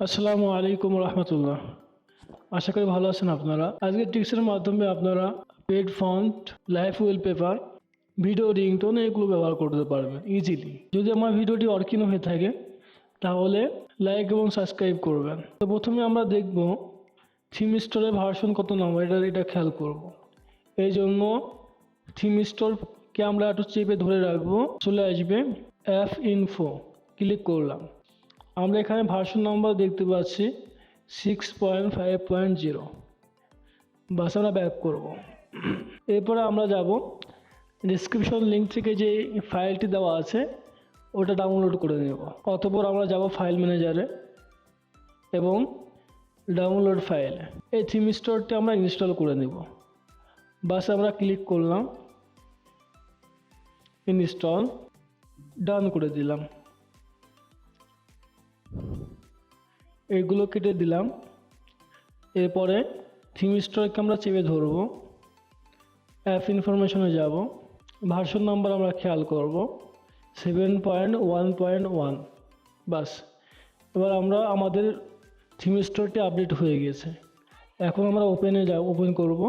আসসালামু আলাইকুম রহমতুল্লাহ। আশা করি ভালো আছেন আপনারা। আজকের টিপসের মাধ্যমে আপনারা paid font, live wallpaper, video ringtone এগুলো ব্যবহার করতে পারবেন ইজিলি। যদি আমার ভিডিওটি অরিজিনাল হয়ে থাকে তাহলে লাইক এবং সাবস্ক্রাইব করবেন। তো প্রথমে আমরা দেখব থিম স্টোরের ভার্সন কত নম্বর, এটা খেয়াল করব। এই জন্য থিম স্টোরকে আমরা একটু চেপে ধরে রাখবো, চলে আসবে অ্যাপ ইনফো, ক্লিক করলাম। আমরা এখানে ভার্সন নাম্বার দেখতে পাচ্ছি 6.5.0। বাস আমরা ব্যাক করব। এরপরে আমরা যাব ডিসক্রিপশন লিঙ্ক থেকে যে ফাইলটি দেওয়া আছে ওটা ডাউনলোড করে নেব। অতঃপর আমরা যাব ফাইল ম্যানেজারে এবং ডাউনলোড ফাইলে এই থিম স্টোরটি আমরা ইনস্টল করে নেব। বাস আমরা ক্লিক করলাম, ইনস্টল, ডান করে দিলাম। এগুলো কেটে দিলাম। এরপরে থিম স্টোরকে আমরা চেপে ধরব, অ্যাপ ইনফরমেশনে যাব, ভার্সন নাম্বার আমরা খেয়াল করব 7.1.1। বাস, এবার আমাদের থিম স্টোরটি আপডেট হয়ে গেছে। এখন আমরা ওপেন করব,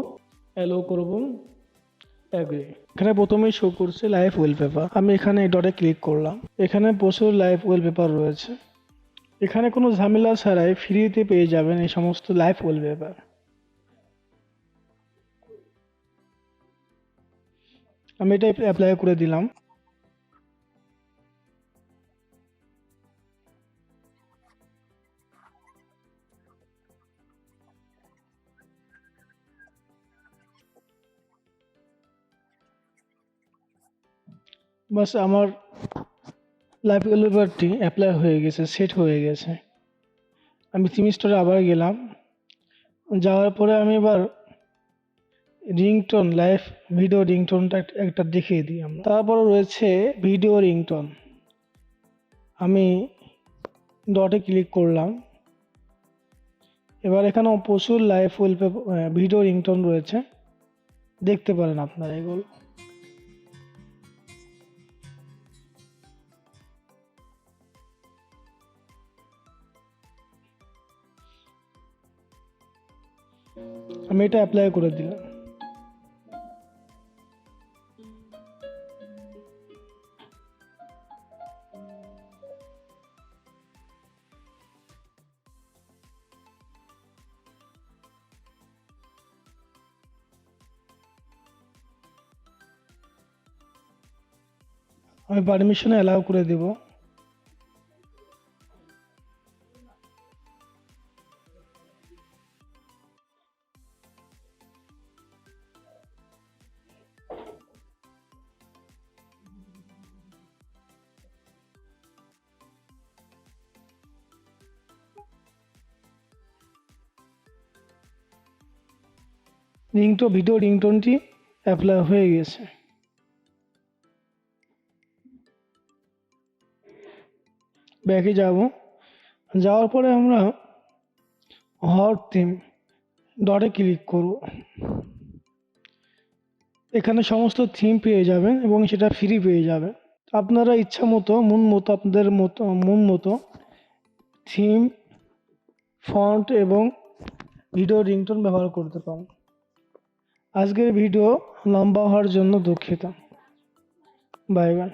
অ্যালো করব, অ্যাগ্রি। এখানে প্রথমেই শো করছে লাইভ ওয়ালপেপার। আমি এখানে এই ডটে ক্লিক করলাম। এখানে প্রচুর লাইভ ওয়ালপেপার রয়েছে। এখানে কোনো ঝামেলা ছাড়াই ফ্রিতে পেয়ে যাবেন এই সমস্ত লাইভ ওয়ালপেপার। আমি এটা অ্যাপ্লাই করে দিলাম। বাস আমার লাইভ ওয়ালপেপারটি অ্যাপ্লাই হয়ে গেছে, সেট হয়ে গেছে। আমি থিম স্টোরে আবার গেলাম। যাওয়ার পরে আমি এবার রিংটোন, লাইভ ভিডিও রিংটোনটা একটা দেখিয়ে দিই আমরা। তারপরে রয়েছে ভিডিও রিংটোন। আমি ডটে ক্লিক করলাম। এবার এখানে প্রচুর লাইভ ওয়ালপেপার, ভিডিও রিংটোন রয়েছে, দেখতে পারেন আপনারা এগুলো। আমি এটা অ্যাপ্লাই করে দিলাম। আমি পারমিশনে অ্যালাউ করে দেব। ভিডিও রিংটোনটি অ্যাপ্লাই হয়ে গেছে। ব্যাকে যাব। যাওয়ার পরে আমরা হট থিম ডটে ক্লিক করব। এখানে সমস্ত থিম পেয়ে যাবেন এবং সেটা ফ্রি পেয়ে যাবেন। আপনারা ইচ্ছা মতো আপনাদের মন মতো থিম, ফন্ট এবং ভিডিও রিংটোন ব্যবহার করতে পারেন। আজকের ভিডিও লম্বা হওয়ার জন্য দুঃখিত। Bye bye.